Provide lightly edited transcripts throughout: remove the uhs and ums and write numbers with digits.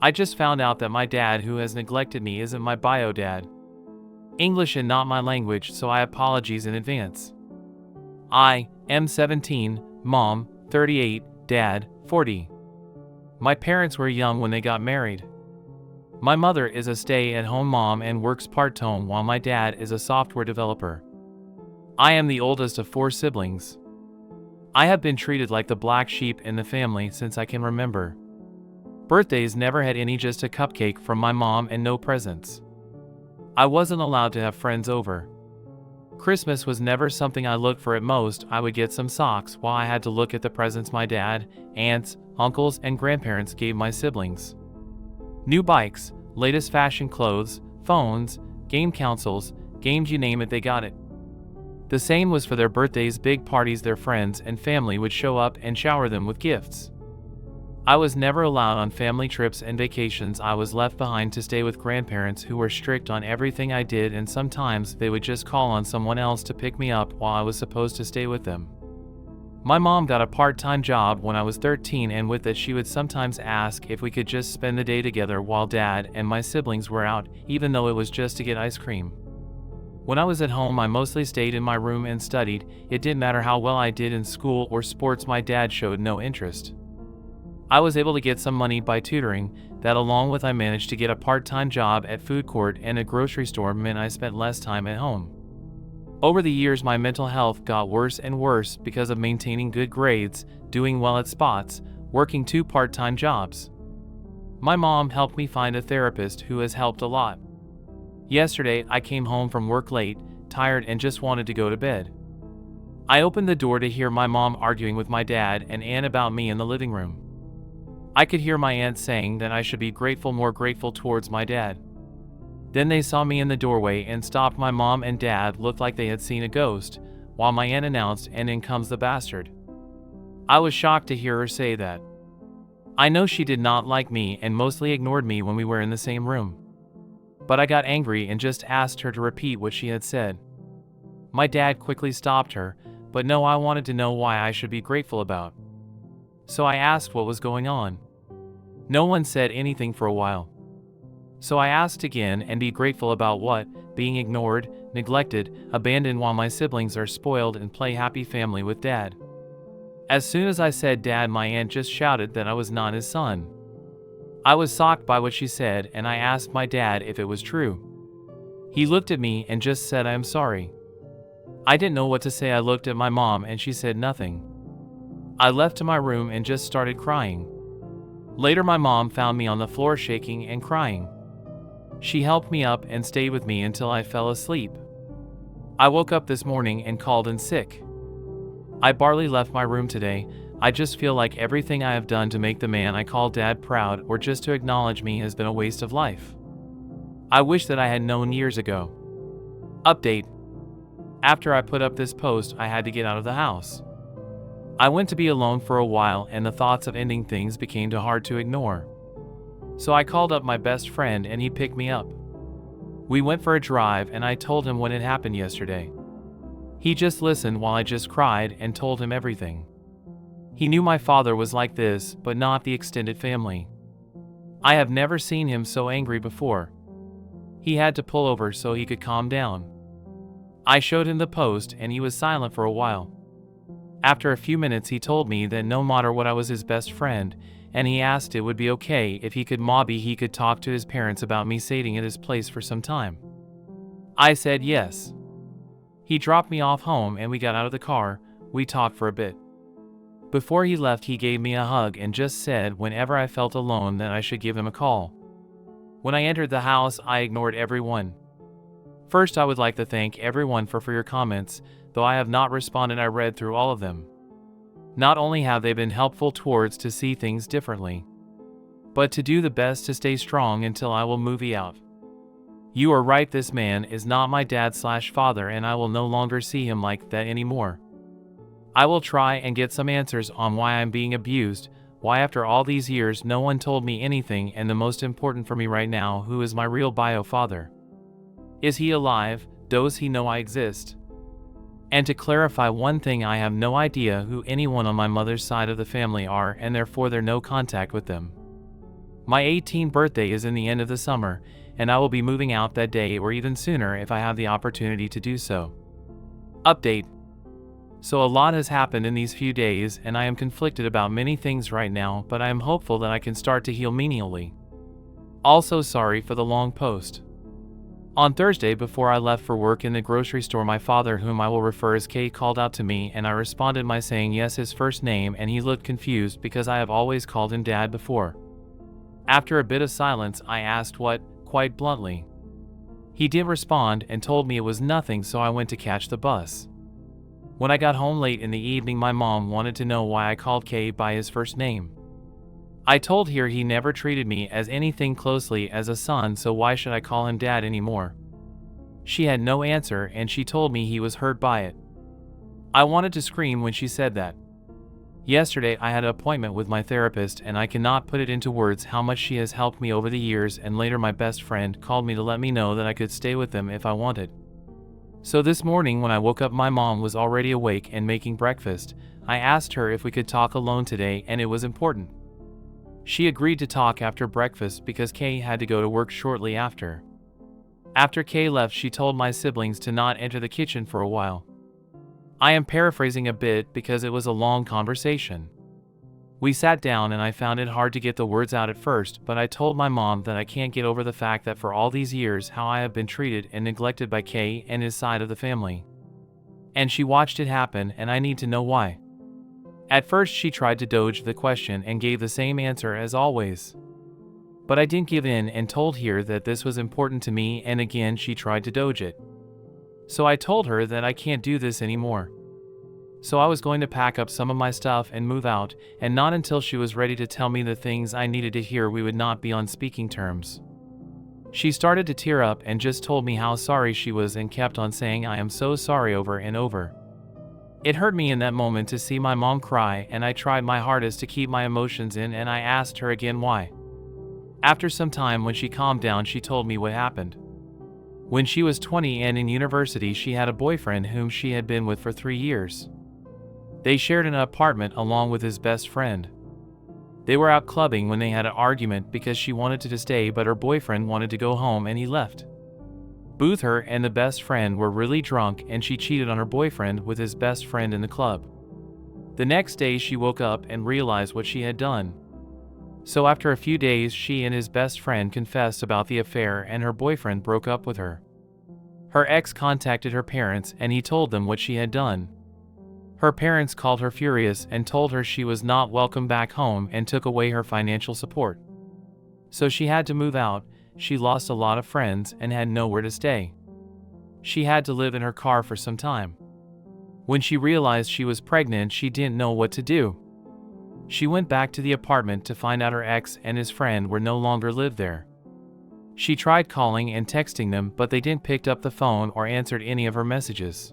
I just found out that my dad who has neglected me isn't my bio dad. English and not my language, so I apologize in advance. I am 17, mom, 38, dad, 40. My parents were young when they got married. My mother is a stay-at-home mom and works part-time while my dad is a software developer. I am the oldest of 4 siblings. I have been treated like the black sheep in the family since I can remember. Birthdays never had any, just a cupcake from my mom and no presents. I wasn't allowed to have friends over. Christmas was never something I looked for. At most, I would get some socks, while I had to look at the presents my dad, aunts, uncles, and grandparents gave my siblings. New bikes, latest fashion clothes, phones, game consoles, games, you name it, they got it. The same was for their birthdays, big parties. Their friends and family would show up and shower them with gifts. I was never allowed on family trips and vacations. I was left behind to stay with grandparents who were strict on everything I did, and sometimes they would just call on someone else to pick me up while I was supposed to stay with them. My mom got a part-time job when I was 13, and with it she would sometimes ask if we could just spend the day together while dad and my siblings were out, even though it was just to get ice cream. When I was at home, I mostly stayed in my room and studied. It didn't matter how well I did in school or sports, my dad showed no interest. I was able to get some money by tutoring. That, along with I managed to get a part-time job at food court and a grocery store, meant I spent less time at home. Over the years, my mental health got worse and worse because of maintaining good grades, doing well at spots, working 2 part-time jobs. My mom helped me find a therapist who has helped a lot. Yesterday, I came home from work late, tired, and just wanted to go to bed. I opened the door to hear my mom arguing with my dad and aunt about me in the living room. I could hear my aunt saying that I should be grateful, more grateful towards my dad. Then they saw me in the doorway and stopped. My mom and dad looked like they had seen a ghost, while my aunt announced, "And in comes the bastard." I was shocked to hear her say that. I know she did not like me and mostly ignored me when we were in the same room. But I got angry and just asked her to repeat what she had said. My dad quickly stopped her, but no, I wanted to know why I should be grateful about. So I asked what was going on. No one said anything for a while. So I asked again, and be grateful about what? Being ignored, neglected, abandoned while my siblings are spoiled and play happy family with dad. As soon as I said dad, my aunt just shouted that I was not his son. I was shocked by what she said, and I asked my dad if it was true. He looked at me and just said, "I am sorry." I didn't know what to say. I looked at my mom and she said nothing. I left to my room and just started crying. Later, my mom found me on the floor shaking and crying. She helped me up and stayed with me until I fell asleep. I woke up this morning and called in sick. I barely left my room today. I just feel like everything I have done to make the man I call dad proud or just to acknowledge me has been a waste of life. I wish that I had known years ago. Update. After I put up this post, I had to get out of the house. I went to be alone for a while, and the thoughts of ending things became too hard to ignore. So I called up my best friend and he picked me up. We went for a drive and I told him what had happened yesterday. He just listened while I just cried and told him everything. He knew my father was like this, but not the extended family. I have never seen him so angry before. He had to pull over so he could calm down. I showed him the post and he was silent for a while. After a few minutes, he told me that no matter what, I was his best friend, and he asked it would be okay if he could talk to his parents about me staying at his place for some time. I said yes. He dropped me off home and we got out of the car. We talked for a bit. Before he left, he gave me a hug and just said whenever I felt alone that I should give him a call. When I entered the house, I ignored everyone. First, I would like to thank everyone for your comments, though I have not responded. I read through all of them. Not only have they been helpful towards to see things differently, but to do the best to stay strong until I will move out. You are right, this man is not my dad/father, and I will no longer see him like that anymore. I will try and get some answers on why I'm being abused, why after all these years no one told me anything, and the most important for me right now, who is my real bio father? Is he alive? Does he know I exist? And to clarify one thing, I have no idea who anyone on my mother's side of the family are, and therefore there's no contact with them. My 18th birthday is in the end of the summer, and I will be moving out that day or even sooner if I have the opportunity to do so. Update. So a lot has happened in these few days, and I am conflicted about many things right now, but I am hopeful that I can start to heal meaningfully. Also sorry for the long post. On Thursday, before I left for work in the grocery store, my father, whom I will refer as K, called out to me, and I responded by saying yes, his first name, and he looked confused because I have always called him Dad before. After a bit of silence, I asked what, quite bluntly. He didn't respond and told me it was nothing, so I went to catch the bus. When I got home late in the evening, my mom wanted to know why I called K by his first name. I told her he never treated me as anything closely as a son, so why should I call him Dad anymore? She had no answer, and she told me he was hurt by it. I wanted to scream when she said that. Yesterday I had an appointment with my therapist, and I cannot put it into words how much she has helped me over the years, and later my best friend called me to let me know that I could stay with them if I wanted. So this morning when I woke up, my mom was already awake and making breakfast. I asked her if we could talk alone today, and it was important. She agreed to talk after breakfast because Kay had to go to work shortly after. After Kay left, she told my siblings to not enter the kitchen for a while. I am paraphrasing a bit because it was a long conversation. We sat down and I found it hard to get the words out at first, but I told my mom that I can't get over the fact that for all these years how I have been treated and neglected by Kay and his side of the family. And she watched it happen, and I need to know why. At first she tried to dodge the question and gave the same answer as always. But I didn't give in and told her that this was important to me, and again she tried to dodge it. So I told her that I can't do this anymore. So I was going to pack up some of my stuff and move out, and not until she was ready to tell me the things I needed to hear we would not be on speaking terms. She started to tear up and just told me how sorry she was and kept on saying I am so sorry over and over. It hurt me in that moment to see my mom cry, and I tried my hardest to keep my emotions in, and I asked her again why. After some time, when she calmed down, she told me what happened. When she was 20 and in university, she had a boyfriend whom she had been with for 3 years. They shared an apartment along with his best friend. They were out clubbing when they had an argument because she wanted to stay but her boyfriend wanted to go home and he left. Both her and the best friend were really drunk, and she cheated on her boyfriend with his best friend in the club. The next day she woke up and realized what she had done. So after a few days, she and his best friend confessed about the affair, and her boyfriend broke up with her. Her ex contacted her parents and he told them what she had done. Her parents called her furious and told her she was not welcome back home and took away her financial support. So she had to move out. She lost a lot of friends and had nowhere to stay. She had to live in her car for some time. When she realized she was pregnant, she didn't know what to do. She went back to the apartment to find out her ex and his friend were no longer lived there. She tried calling and texting them, but they didn't pick up the phone or answered any of her messages.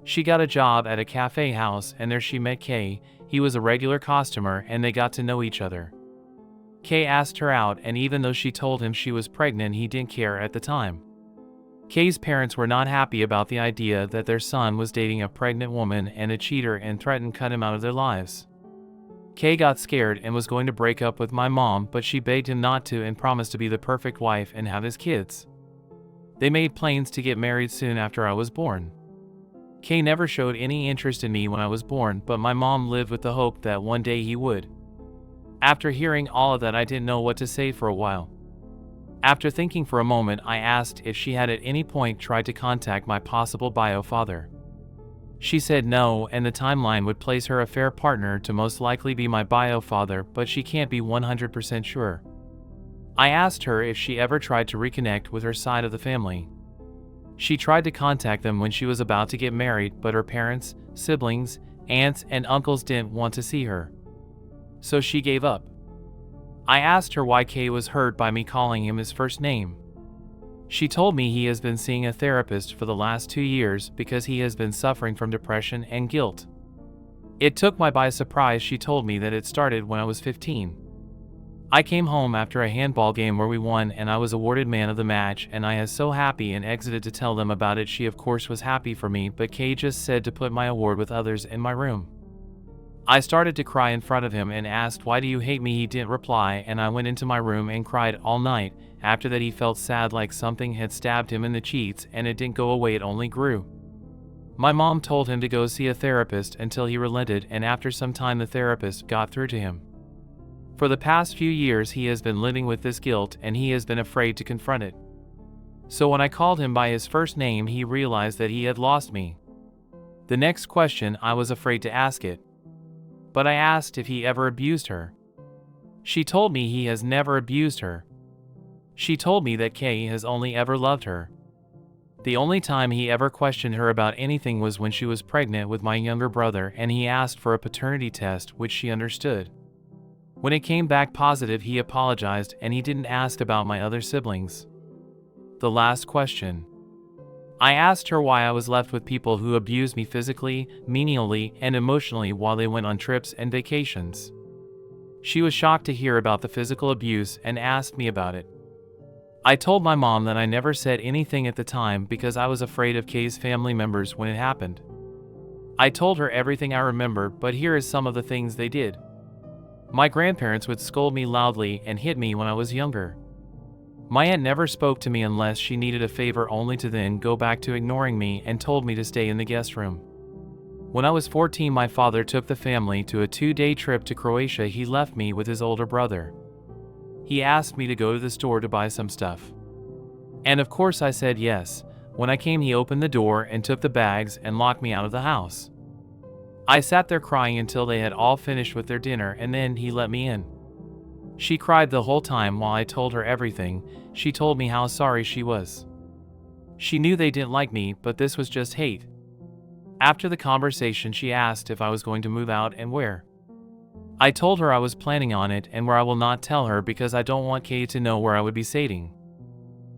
She got a job at a cafe house, and there she met Kay. He was a regular customer and they got to know each other. Kay asked her out, and even though she told him she was pregnant, he didn't care at the time. Kay's parents were not happy about the idea that their son was dating a pregnant woman and a cheater, and threatened to cut him out of their lives. Kay got scared and was going to break up with my mom, but she begged him not to and promised to be the perfect wife and have his kids. They made plans to get married soon after I was born. Kay never showed any interest in me when I was born, but my mom lived with the hope that one day he would. After hearing all of that, I didn't know what to say for a while. After thinking for a moment, I asked if she had at any point tried to contact my possible bio father. She said no, and the timeline would place her affair partner to most likely be my bio father, but she can't be 100% sure. I asked her if she ever tried to reconnect with her side of the family. She tried to contact them when she was about to get married, but her parents, siblings, aunts, and uncles didn't want to see her. So she gave up. I asked her why Kay was hurt by me calling him his first name. She told me he has been seeing a therapist for the last 2 years because he has been suffering from depression and guilt. It took me by surprise. She told me that it started when I was 15. I came home after a handball game where we won and I was awarded man of the match, and I was so happy and exited to tell them about it. She of course was happy for me, but Kay just said to put my award with others in my room. I started to cry in front of him and asked, "Why do you hate me?" He didn't reply, and I went into my room and cried all night. After that, he felt sad, like something had stabbed him in the cheeks, and it didn't go away, it only grew. My mom told him to go see a therapist until he relented, and after some time the therapist got through to him. For the past few years he has been living with this guilt, and he has been afraid to confront it. So when I called him by his first name, he realized that he had lost me. The next question, I was afraid to ask it. But I asked if he ever abused her. She told me he has never abused her. She told me that Kay has only ever loved her. The only time he ever questioned her about anything was when she was pregnant with my younger brother, and he asked for a paternity test, which she understood. When it came back positive, he apologized, and he didn't ask about my other siblings. The last question. I asked her why I was left with people who abused me physically, menially, and emotionally while they went on trips and vacations. She was shocked to hear about the physical abuse and asked me about it. I told my mom that I never said anything at the time because I was afraid of Kay's family members when it happened. I told her everything I remember, but here is some of the things they did. My grandparents would scold me loudly and hit me when I was younger. My aunt never spoke to me unless she needed a favor, only to then go back to ignoring me and told me to stay in the guest room. When I was 14, my father took the family to a 2-day trip to Croatia. He left me with his older brother. He asked me to go to the store to buy some stuff. And of course I said yes. When I came, he opened the door and took the bags and locked me out of the house. I sat there crying until they had all finished with their dinner, and then he let me in. She cried the whole time while I told her everything. She told me how sorry she was. She knew they didn't like me, but this was just hate. After the conversation, she asked if I was going to move out and where. I told her I was planning on it and where I will not tell her because I don't want Kay to know where I would be staying.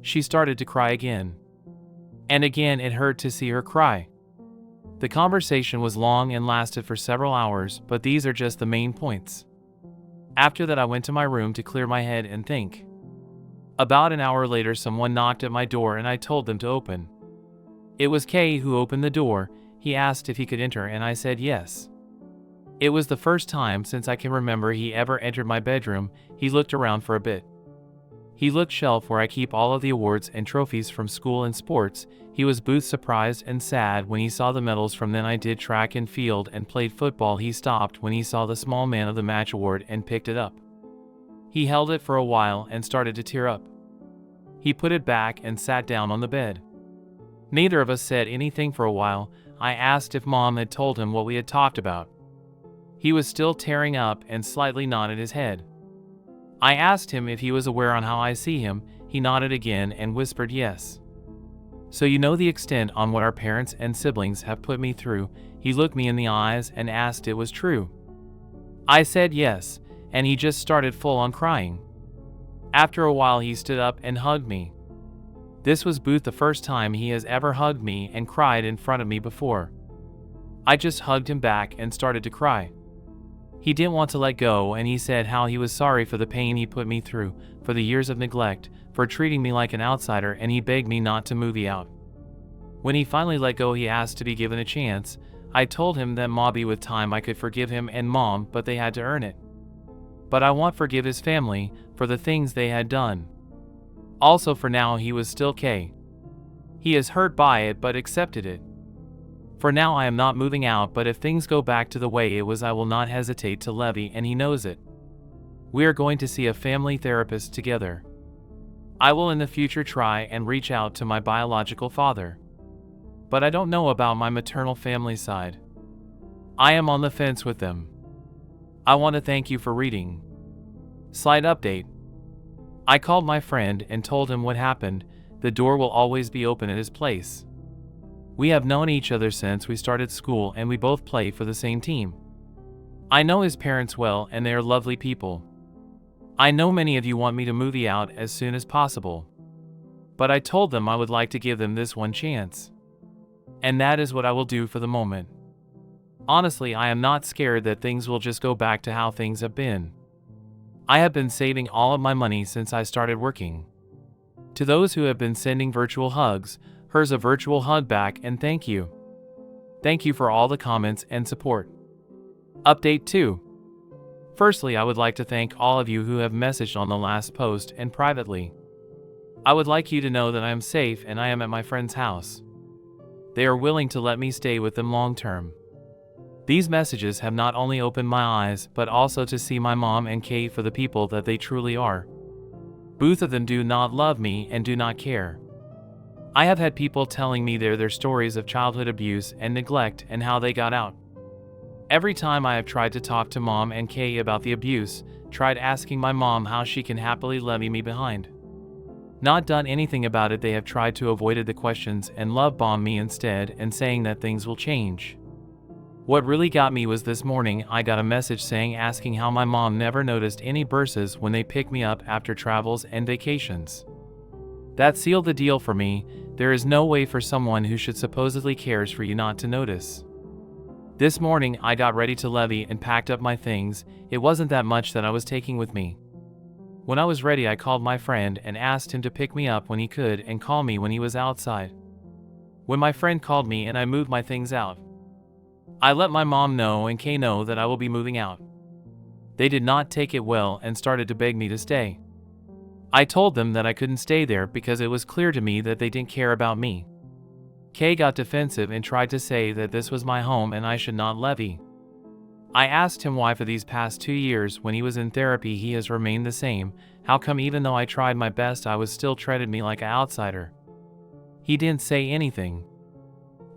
She started to cry again. And again, it hurt to see her cry. The conversation was long and lasted for several hours, but these are just the main points. After that, I went to my room to clear my head and think. About an hour later, someone knocked at my door and I told them to open. It was Kay who opened the door. He asked if he could enter and I said yes. It was the first time since I can remember he ever entered my bedroom. He looked around for a bit. He looked shelf where I keep all of the awards and trophies from school and sports. He was both surprised and sad when he saw the medals from then I did track and field and played football. He stopped when he saw the small man of the match award and picked it up. He held it for a while and started to tear up. He put it back and sat down on the bed. Neither of us said anything for a while. I asked if Mom had told him what we had talked about. He was still tearing up and slightly nodded his head. I asked him if he was aware on how I see him. He nodded again and whispered yes. So you know the extent on what our parents and siblings have put me through. He looked me in the eyes and asked if it was true. I said yes, and he just started full on crying. After a while he stood up and hugged me. This was Booth the first time he has ever hugged me and cried in front of me before. I just hugged him back and started to cry. He didn't want to let go, and he said how he was sorry for the pain he put me through, for the years of neglect, for treating me like an outsider, and he begged me not to move out. When he finally let go, he asked to be given a chance. I told him that maybe with time I could forgive him and Mom, but they had to earn it. But I won't forgive his family for the things they had done. Also, for now he was still Kay. He is hurt by it but accepted it. For now I am not moving out, but if things go back to the way it was, I will not hesitate to levy, and he knows it. We are going to see a family therapist together. I will in the future try and reach out to my biological father. But I don't know about my maternal family side. I am on the fence with them. I want to thank you for reading. Slight update. I called my friend and told him what happened. The door will always be open at his place. We have known each other since we started school, and we both play for the same team. I know his parents well, and they are lovely people. I know many of you want me to move out as soon as possible. But I told them I would like to give them this one chance. And that is what I will do for the moment. Honestly, I am not scared that things will just go back to how things have been. I have been saving all of my money since I started working. To those who have been sending virtual hugs, here's a virtual hug back, and thank you. Thank you for all the comments and support. Update 2. Firstly, I would like to thank all of you who have messaged on the last post and privately. I would like you to know that I am safe and I am at my friend's house. They are willing to let me stay with them long term. These messages have not only opened my eyes, but also to see my mom and Kate for the people that they truly are. Both of them do not love me and do not care. I have had people telling me their stories of childhood abuse and neglect and how they got out. Every time I have tried to talk to Mom and Kay about the abuse, tried asking my mom how she can happily leave me behind. Not done anything about it, they have tried to avoid the questions and love bomb me instead and saying that things will change. What really got me was this morning I got a message asking how my mom never noticed any bruises when they picked me up after travels and vacations. That sealed the deal for me. There is no way for someone who should supposedly cares for you not to notice. This morning I got ready to leave and packed up my things. It wasn't that much that I was taking with me. When I was ready, I called my friend and asked him to pick me up when he could and call me when he was outside. When my friend called me and I moved my things out, I let my mom know and Kay know that I will be moving out. They did not take it well and started to beg me to stay. I told them that I couldn't stay there because it was clear to me that they didn't care about me. Kay got defensive and tried to say that this was my home and I should not leave. I asked him why for these past 2 years when he was in therapy he has remained the same. How come even though I tried my best I was still treated me like an outsider? He didn't say anything.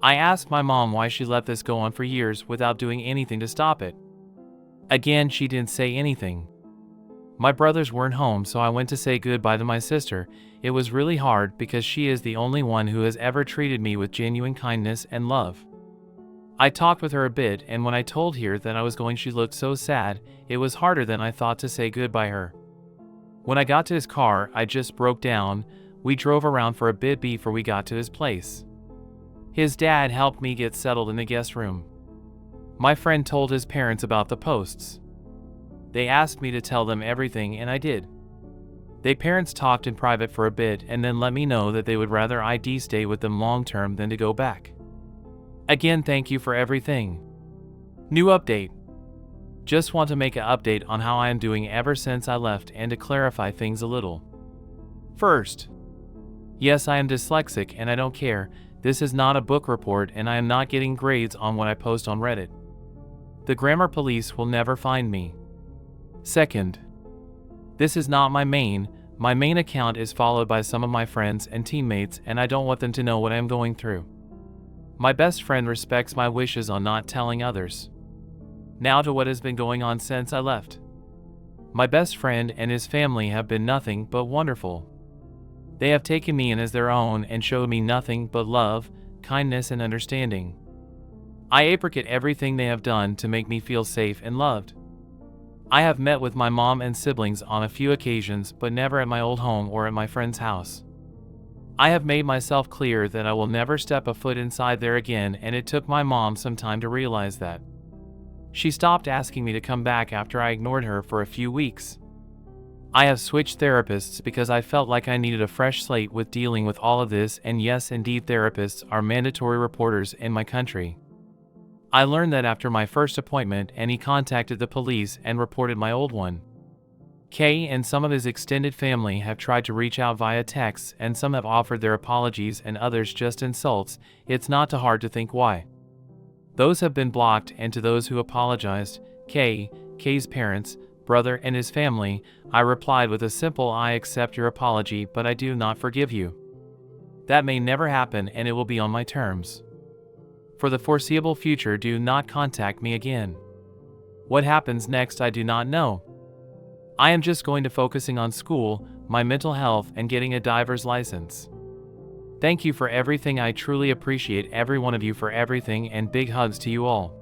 I asked my mom why she let this go on for years without doing anything to stop it. Again, she didn't say anything. My brothers weren't home, so I went to say goodbye to my sister. It was really hard because she is the only one who has ever treated me with genuine kindness and love. I talked with her a bit, and when I told her that I was going, she looked so sad. It was harder than I thought to say goodbye her. When I got to his car, I just broke down. We drove around for a bit before we got to his place. His dad helped me get settled in the guest room. My friend told his parents about the posts. They asked me to tell them everything and I did. Their parents talked in private for a bit and then let me know that they would rather I stay with them long term than to go back. Again, thank you for everything. New update. Just want to make an update on how I am doing ever since I left and to clarify things a little. First, yes, I am dyslexic and I don't care. This is not a book report and I am not getting grades on what I post on Reddit. The grammar police will never find me. Second, this is not my main account is followed by some of my friends and teammates and I don't want them to know what I am going through. My best friend respects my wishes on not telling others. Now to what has been going on since I left. My best friend and his family have been nothing but wonderful. They have taken me in as their own and showed me nothing but love, kindness and understanding. I appreciate everything they have done to make me feel safe and loved. I have met with my mom and siblings on a few occasions, but never at my old home or at my friend's house. I have made myself clear that I will never step a foot inside there again, and it took my mom some time to realize that. She stopped asking me to come back after I ignored her for a few weeks. I have switched therapists because I felt like I needed a fresh slate with dealing with all of this, and yes, indeed, therapists are mandatory reporters in my country. I learned that after my first appointment and he contacted the police and reported my old one. Kay and some of his extended family have tried to reach out via text and some have offered their apologies and others just insults. It's not too hard to think why. Those have been blocked, and to those who apologized, Kay's parents, brother and his family, I replied with a simple I accept your apology but I do not forgive you. That may never happen and it will be on my terms. For the foreseeable future, do not contact me again. What happens next I do not know. I am just going to focusing on school, my mental health and getting a driver's license. Thank you for everything. I truly appreciate every one of you for everything and big hugs to you all.